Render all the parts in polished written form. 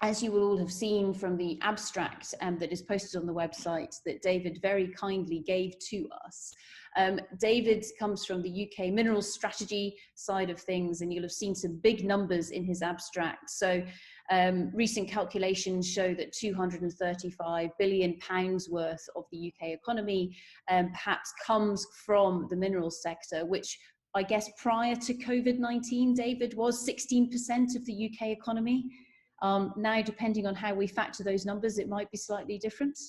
as you will all have seen from the abstract that is posted on the website that David very kindly gave to us, David comes from the UK minerals strategy side of things, and you'll have seen some big numbers in his abstract. So recent calculations show that £235 billion worth of the UK economy perhaps comes from the minerals sector, which I guess prior to COVID-19, David, was 16% of the UK economy. Now, depending on how we factor those numbers, it might be slightly different.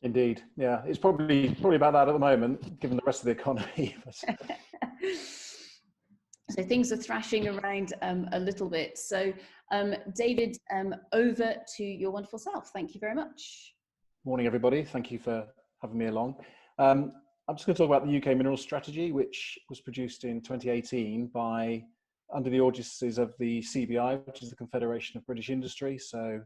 Indeed, yeah, it's probably about that at the moment, given the rest of the economy. So things are thrashing around a little bit. So David, over to your wonderful self. Thank you very much. Morning, everybody. Thank you for having me along. I'm just going to talk about the UK minerals strategy, which was produced in 2018 under the auspices of the CBI, which is the Confederation of British Industry, so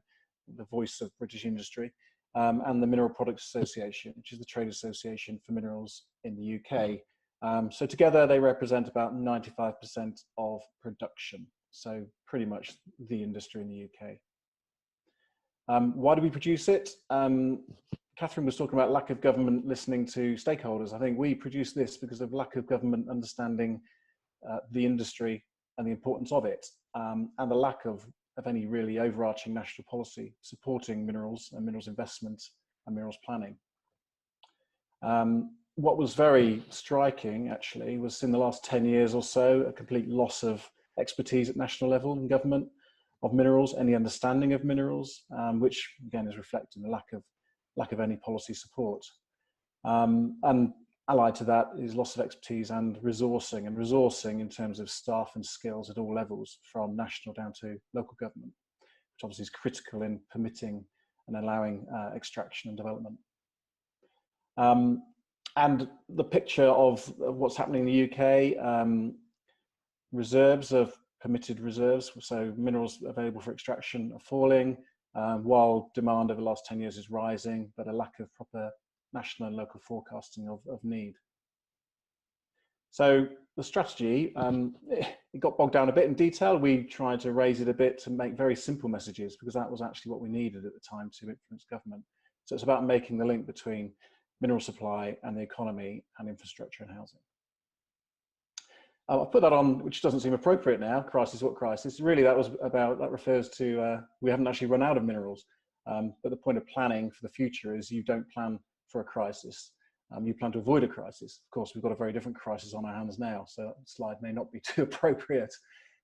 the voice of British industry, and the Mineral Products Association, which is the trade association for minerals in the UK. So together they represent about 95% of production, so pretty much the industry in the UK. Why do we produce it? Catherine was talking about lack of government listening to stakeholders. I think we produce this because of lack of government understanding the industry and the importance of it, and the lack of any really overarching national policy supporting minerals and minerals investment and minerals planning. What was very striking, actually, was in the last 10 years or so, a complete loss of expertise at national level in government of minerals, any understanding of minerals, which again is reflecting the lack of any policy support. And allied to that is loss of expertise and resourcing in terms of staff and skills at all levels, from national down to local government, which obviously is critical in permitting and allowing extraction and development. And the picture of what's happening in the UK, reserves of permitted reserves, so minerals available for extraction, are falling, while demand over the last 10 years is rising, but a lack of proper national and local forecasting of need. So the strategy, it got bogged down a bit in detail. We tried to raise it a bit to make very simple messages, because that was actually what we needed at the time to influence government. So it's about making the link between mineral supply and the economy and infrastructure and housing. I've put that on, which doesn't seem appropriate now. Crisis, what crisis? Really, that refers to, we haven't actually run out of minerals. But the point of planning for the future is you don't plan for a crisis. You plan to avoid a crisis. Of course, we've got a very different crisis on our hands now, so that slide may not be too appropriate.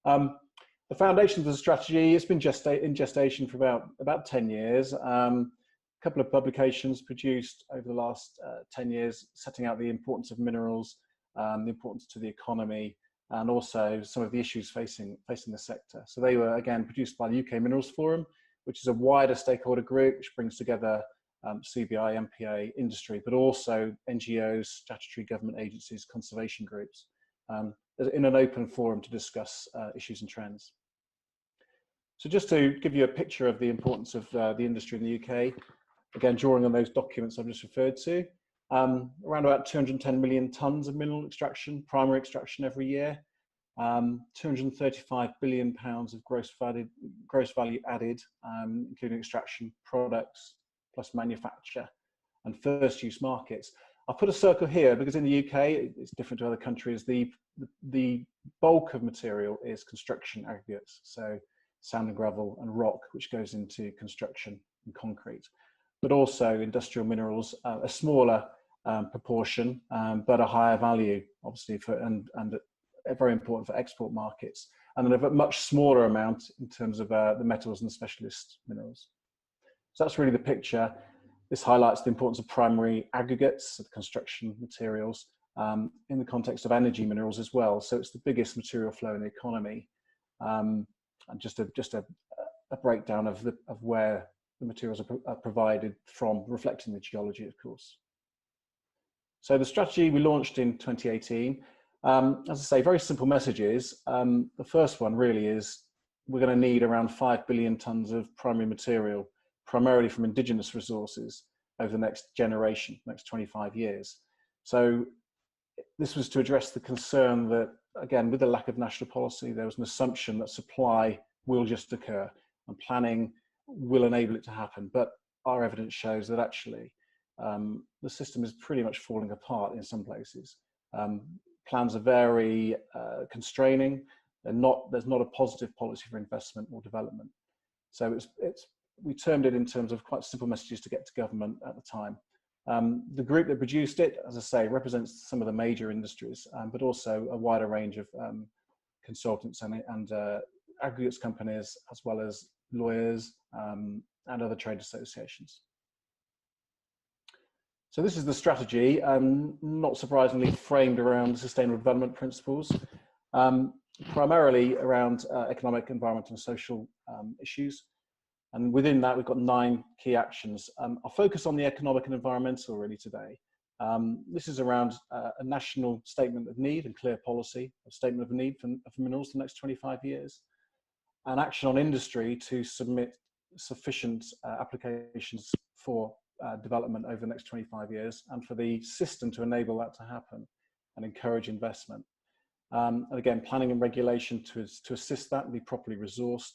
The foundation of the strategy, it's been in gestation for about 10 years. A couple of publications produced over the last 10 years, setting out the importance of minerals, the importance to the economy, and also some of the issues facing the sector. So they were, again, produced by the UK Minerals Forum, which is a wider stakeholder group which brings together CBI, MPA, industry, but also NGOs, statutory government agencies, conservation groups, in an open forum to discuss issues and trends. So just to give you a picture of the importance of the industry in the UK, again, drawing on those documents I've just referred to, around about 210 million tonnes of mineral extraction, primary extraction every year, 235 billion pounds of gross value added, including extraction, products, plus manufacture and first use markets. I'll put a circle here because in the UK, it's different to other countries. The bulk of material is construction aggregates, so sand and gravel and rock, which goes into construction and concrete, but also industrial minerals, a smaller proportion, but a higher value, obviously, and very important for export markets, and then a much smaller amount in terms of the metals and specialist minerals. So that's really the picture. This highlights the importance of primary aggregates, of construction materials, in the context of energy minerals as well. So it's the biggest material flow in the economy, and just a breakdown of where the materials are provided from, reflecting the geology, of course. So the strategy we launched in 2018, as I say, very simple messages. The first one really is we're going to need around 5 billion tonnes of primary material, primarily from indigenous resources, over the next generation, next 25 years. So this was to address the concern that, again, with the lack of national policy, there was an assumption that supply will just occur. and planning will enable it to happen. But our evidence shows that actually the system is pretty much falling apart in some places. Plans are very constraining. There's not a positive policy for investment or development. So we termed it in terms of quite simple messages to get to government at the time. The group that produced it, as I say, represents some of the major industries, but also a wider range of consultants and aggregates companies, as well as lawyers and other trade associations. So this is the strategy, not surprisingly framed around sustainable development principles, primarily around economic, environmental and social issues. And within that, we've got 9 key actions. I'll focus on the economic and environmental really today. This is around a national statement of need and clear policy, a statement of need for minerals for the next 25 years, and action on industry to submit sufficient applications for development over the next 25 years, and for the system to enable that to happen and encourage investment. And again, planning and regulation to assist that and be properly resourced.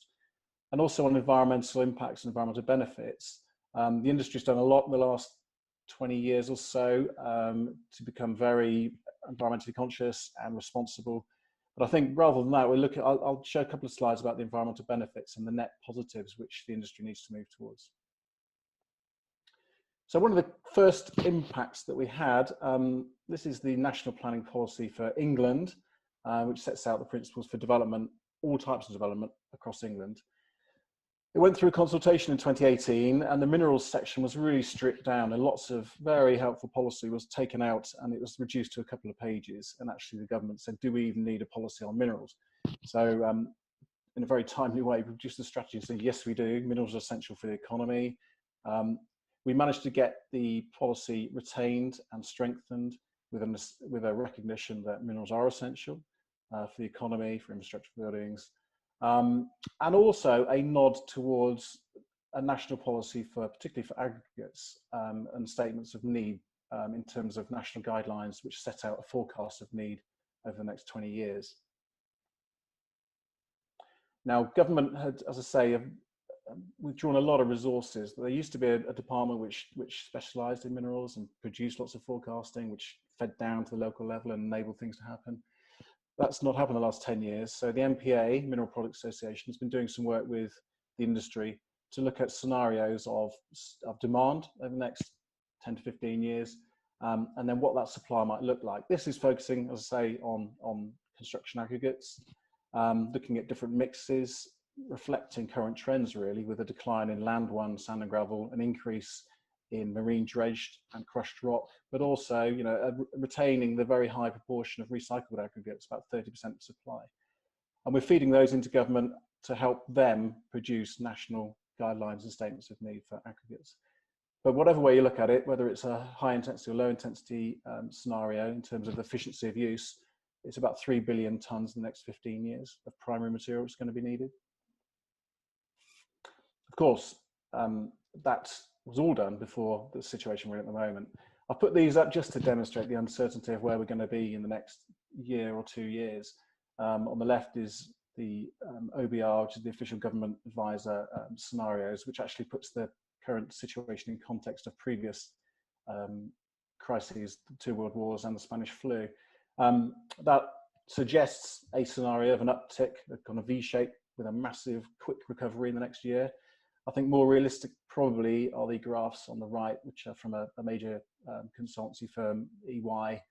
And also on environmental impacts and environmental benefits. The industry's done a lot in the last 20 years or so to become very environmentally conscious and responsible. But I think rather than that, I'll show a couple of slides about the environmental benefits and the net positives which the industry needs to move towards. So one of the first impacts that we had, this is the national planning policy for England, which sets out the principles for development, all types of development across England. It went through consultation in 2018, and the minerals section was really stripped down, and lots of very helpful policy was taken out, and it was reduced to a couple of pages. And actually the government said, do we even need a policy on minerals? So in a very timely way, we produced a strategy and said, yes, we do. Minerals are essential for the economy. We managed to get the policy retained and strengthened with a recognition that minerals are essential for the economy, for infrastructure buildings, and also a nod towards a national policy particularly for aggregates and statements of need in terms of national guidelines which set out a forecast of need over the next 20 years. Now, government had, as I say, withdrawn a lot of resources. There used to be a department which specialised in minerals and produced lots of forecasting, which fed down to the local level and enabled things to happen. That's not happened in the last 10 years. So the MPA, Mineral Products Association, has been doing some work with the industry to look at scenarios of demand over the next 10 to 15 years, and then what that supply might look like. This is focusing, as I say, on construction aggregates, looking at different mixes, reflecting current trends really, with a decline in land one, sand and gravel, an increase in marine dredged and crushed rock, but also, you know, retaining the very high proportion of recycled aggregates, about 30% of supply. And we're feeding those into government to help them produce national guidelines and statements of need for aggregates. But whatever way you look at it, whether it's a high intensity or low intensity scenario in terms of efficiency of use, it's about 3 billion tonnes in the next 15 years of primary material that's going to be needed. Of course, that was all done before the situation we're in at the moment. I've put these up just to demonstrate the uncertainty of where we're going to be in the next year or 2 years. On the left is the OBR, which is the official government advisor scenarios, which actually puts the current situation in context of previous crises, the 2 world wars and the Spanish flu. That suggests a scenario of an uptick, a kind of V-shape with a massive quick recovery in the next year. I think more realistic probably are the graphs on the right, which are from a major consultancy firm, EY,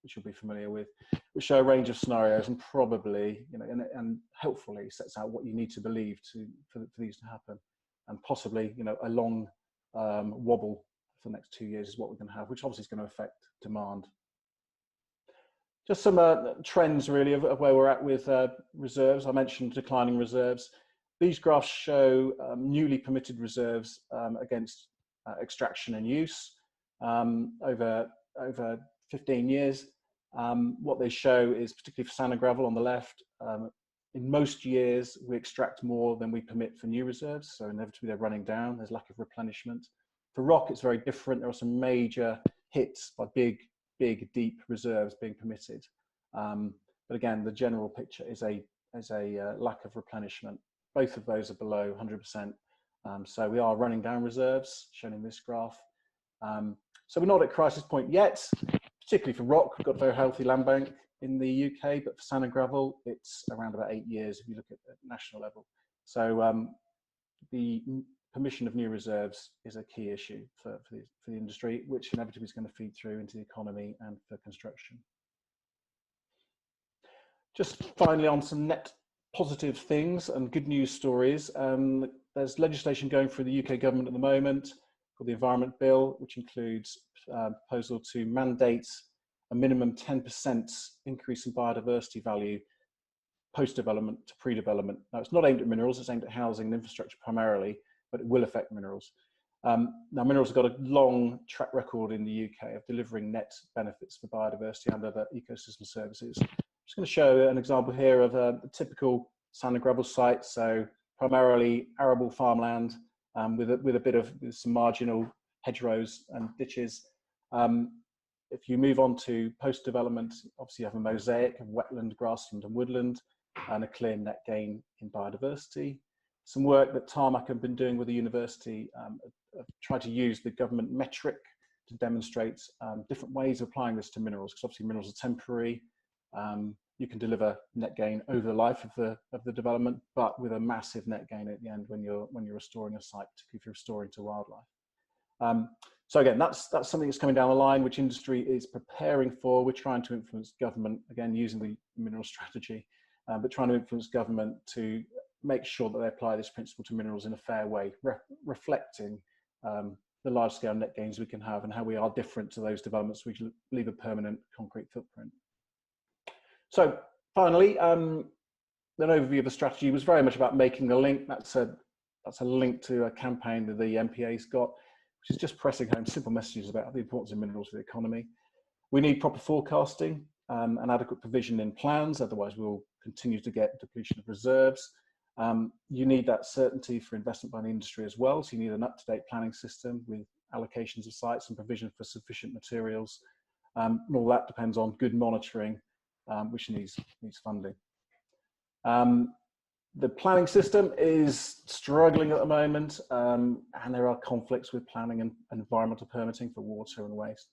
which you'll be familiar with, which show a range of scenarios and probably, you know, and helpfully sets out what you need to believe for these to happen. And possibly, you know, a long wobble for the next 2 years is what we're going to have, which obviously is going to affect demand. Just some trends really of where we're at with reserves. I mentioned declining reserves. These graphs show newly permitted reserves against extraction and use over 15 years. What they show is, particularly for sand and gravel on the left, in most years we extract more than we permit for new reserves, so inevitably they're running down, there's lack of replenishment. For rock it's very different, there are some major hits by big, deep reserves being permitted. But again, the general picture is a lack of replenishment. both of those are below 100%. So we are running down reserves, shown in this graph. So we're not at crisis point yet, particularly for rock. We've got a very healthy land bank in the UK, but for sand and gravel, it's around about 8 years if you look at the national level. So the permission of new reserves is a key issue for the industry, which inevitably is going to feed through into the economy and for construction. Just finally on some net positive things and good news stories. There's legislation going through the UK government at the moment called the Environment Bill, which includes a proposal to mandate a minimum 10% increase in biodiversity value post-development to pre-development. Now, it's not aimed at minerals, it's aimed at housing and infrastructure primarily, but it will affect minerals. Now, minerals have got a long track record in the UK of delivering net benefits for biodiversity and other ecosystem services. I'm just going to show an example here of a typical sand and gravel site, so primarily arable farmland with a bit of some marginal hedgerows and ditches. If you move on to post-development, obviously you have a mosaic of wetland, grassland and woodland and a clear net gain in biodiversity. Some work that Tarmac have been doing with the university tried to use the government metric to demonstrate different ways of applying this to minerals, because obviously minerals are temporary. You can deliver net gain over the life of the development, but with a massive net gain at the end when you're restoring a site, particularly if you're restoring to wildlife. So again, that's something that's coming down the line, which industry is preparing for. We're trying to influence government, again, using the mineral strategy, but trying to influence government to make sure that they apply this principle to minerals in a fair way, reflecting the large-scale net gains we can have and how we are different to those developments which leave a permanent concrete footprint. So finally, an overview of the strategy was very much about making the link. That's a link to a campaign that the MPA's got, which is just pressing home simple messages about the importance of minerals for the economy. We need proper forecasting and adequate provision in plans, otherwise we'll continue to get depletion of reserves. You need that certainty for investment by the industry as well, so you need an up-to-date planning system with allocations of sites and provision for sufficient materials. And all that depends on good monitoring, which needs funding. The planning system is struggling at the moment, and there are conflicts with planning and environmental permitting for water and waste.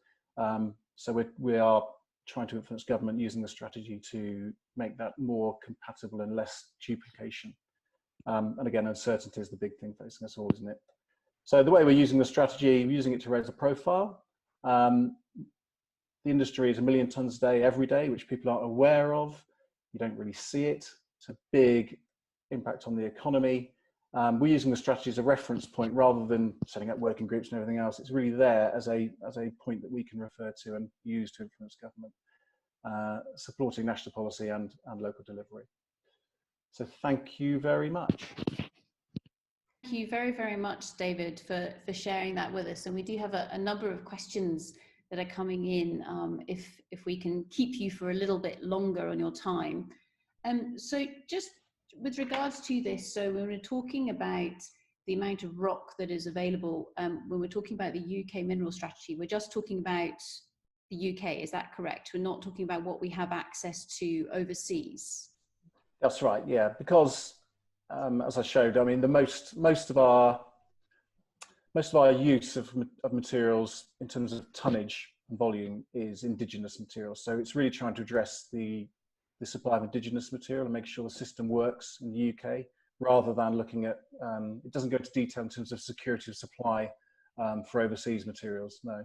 So we are trying to influence government using the strategy to make that more compatible and less duplication. And again, uncertainty is the big thing facing us all, isn't it? So the way we're using the strategy, we're using it to raise a profile. The industry is 1 million tonnes a day every day, which people aren't aware of. You don't really see it. It's a big impact on the economy. We're using the strategy as a reference point rather than setting up working groups and everything else. It's really there as a point that we can refer to and use to influence government, supporting national policy and local delivery. So thank you very much. Thank you very, very much, David, for sharing that with us. And we do have a number of questions that are coming in, if we can keep you for a little bit longer on your time. So just with regards to this, so when we're talking about the amount of rock that is available, when we're talking about the UK mineral strategy, we're just talking about the UK, is that correct? We're not talking about what we have access to overseas? That's right, yeah, because as I showed, I mean, the most of our use of materials in terms of tonnage and volume is indigenous materials. So it's really trying to address the supply of indigenous material and make sure the system works in the UK, rather than looking at, it doesn't go into detail in terms of security of supply for overseas materials, no.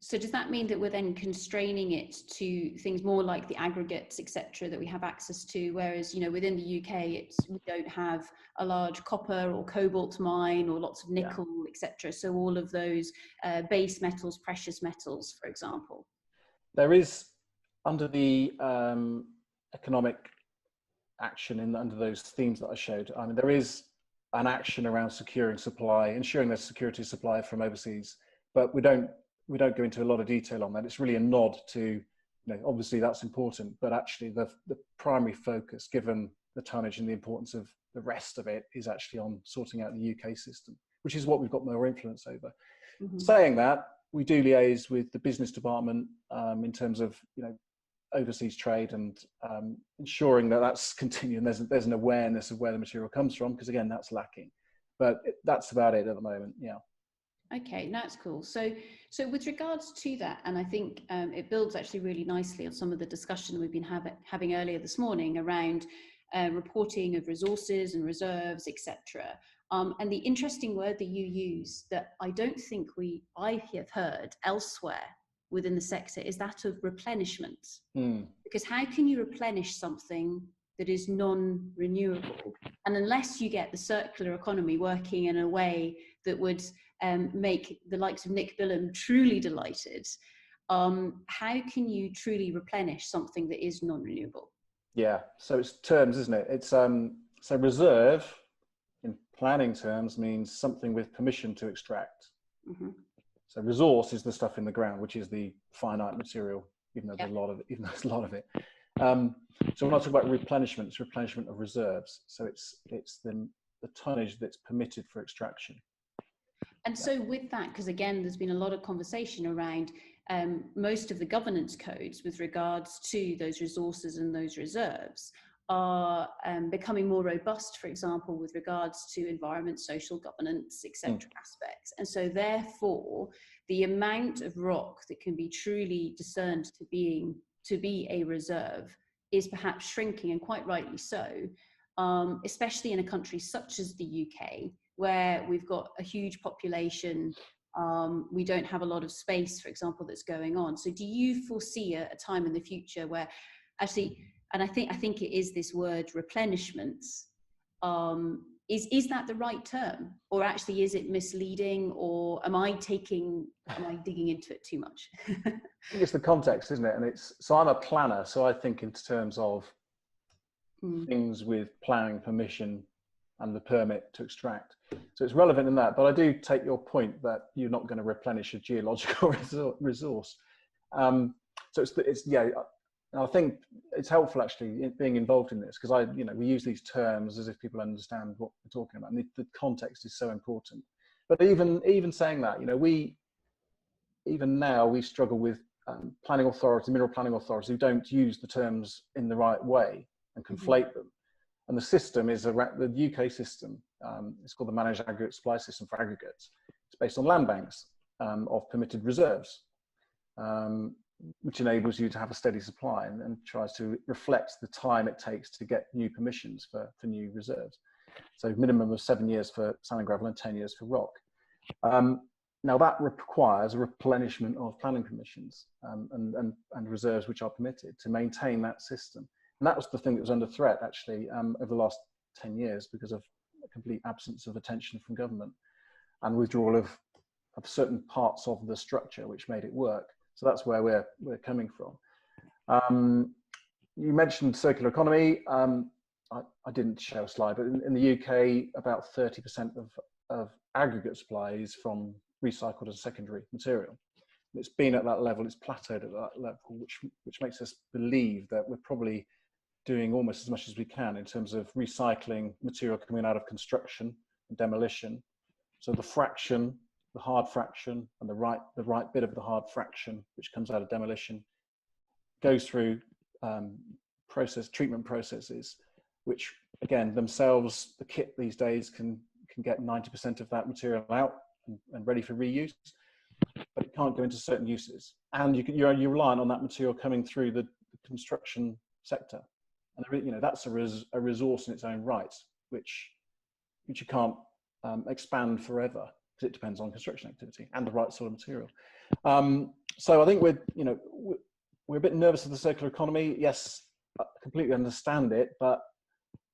So does that mean that we're then constraining it to things more like the aggregates, etc., that we have access to, whereas, you know, within the UK, we don't have a large copper or cobalt mine or lots of nickel, etc. So all of those base metals, precious metals, for example. There is, under the economic action under those themes that I showed, I mean, there is an action around securing supply, ensuring there's security of supply from overseas, but we don't go into a lot of detail on that. It's really a nod to, you know, obviously that's important, but actually the primary focus, given the tonnage and the importance of the rest of it, is actually on sorting out the UK system, which is what we've got more influence over. Mm-hmm. Saying that, we do liaise with the business department in terms of, you know, overseas trade and ensuring that that's continuing. There's an awareness of where the material comes from, because again, that's lacking. But that's about it at the moment. Yeah. Okay, that's cool. So with regards to that, and I think it builds actually really nicely on some of the discussion we've been having earlier this morning around reporting of resources and reserves, etc. And the interesting word that you use that I don't think I have heard elsewhere within the sector is that of replenishment. Because how can you replenish something that is non-renewable? And unless you get the circular economy working in a way that would make the likes of Nick Billam truly delighted, how can you truly replenish something that is non-renewable? Yeah, so it's terms, isn't it? It's so reserve in planning terms means something with permission to extract. Mm-hmm. So resource is the stuff in the ground, which is the finite material, even though there's a lot of it. So when I talk about replenishment, it's replenishment of reserves. So it's the tonnage that's permitted for extraction. And so with that, because again, there's been a lot of conversation around most of the governance codes with regards to those resources and those reserves are becoming more robust, for example, with regards to environment, social governance, etc. aspects. And so therefore, the amount of rock that can be truly discerned to be a reserve is perhaps shrinking, and quite rightly so, especially in a country such as the UK, where we've got a huge population. We don't have a lot of space, for example, that's going on. So do you foresee a time in the future where actually, and I think it is this word replenishment, is that the right term, or actually is it misleading, or am I digging into it too much? I think it's the context, isn't it? And so I'm a planner, so I think in terms of things with planning permission and the permit to extract. So it's relevant in that, but I do take your point that you're not going to replenish a geological resource. So it's I think it's helpful actually being involved in this, because we use these terms as if people understand what we're talking about, and the context is so important. But even saying that, even now we struggle with mineral planning authorities who don't use the terms in the right way and conflate them. And the system is the UK system. It's called the Managed Aggregate Supply System for aggregates. It's based on land banks of permitted reserves, which enables you to have a steady supply and tries to reflect the time it takes to get new permissions for new reserves. So minimum of 7 years for sand and gravel and 10 years for rock. Now that requires a replenishment of planning permissions and reserves which are permitted to maintain that system. And that was the thing that was under threat actually over the last 10 years because of a complete absence of attention from government and withdrawal of certain parts of the structure which made it work. So that's where we're coming from. You mentioned circular economy. I didn't show a slide, but in the UK, about 30% of aggregate supply is from recycled and secondary material. It's been at that level, it's plateaued at that level, which makes us believe that we're probably doing almost as much as we can in terms of recycling material coming out of construction and demolition. So the fraction, the hard fraction, and the right bit of the hard fraction, which comes out of demolition, goes through treatment processes, which again themselves, the kit these days can get 90% of that material out and ready for reuse, but it can't go into certain uses. And you're reliant on that material coming through the construction sector, and that's a resource in its own right, which you can't expand forever, because it depends on construction activity and the right sort of material. So I think we're a bit nervous of the circular economy. Yes, I completely understand it, but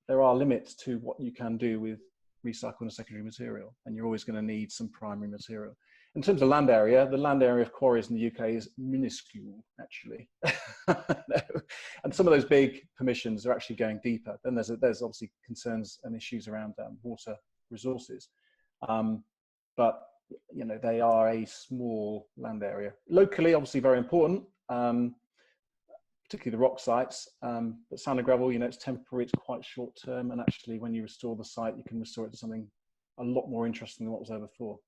there are limits to what you can do with recycled and secondary material, and you're always going to need some primary material. In terms of land area, the land area of quarries in the UK is minuscule, actually. And some of those big permissions are actually going deeper. Then there's obviously concerns and issues around water resources. But they are a small land area. Locally, obviously very important, particularly the rock sites. But sand and gravel, it's temporary, it's quite short term. And actually, when you restore the site, you can restore it to something a lot more interesting than what was there before.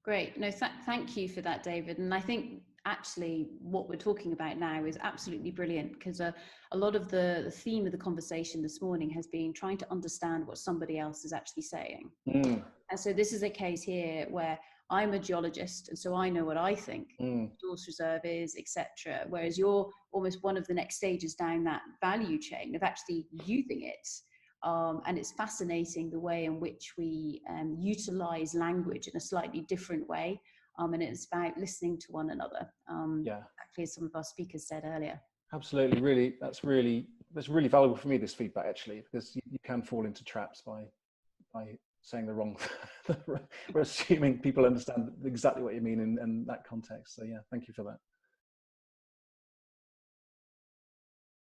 Great. No, thank you for that, David. And I think actually what we're talking about now is absolutely brilliant, because a lot of the theme of the conversation this morning has been trying to understand what somebody else is actually saying. And so this is a case here where I'm a geologist, and so I know what I think resource reserve is, etc. Whereas you're almost one of the next stages down that value chain of actually using it. And it's fascinating the way in which we utilize language in a slightly different way. And it's about listening to one another. Exactly as some of our speakers said earlier. Absolutely, really, that's really valuable for me, this feedback, actually, because you can fall into traps by saying the wrong we're assuming people understand exactly what you mean in that context. So yeah, thank you for that.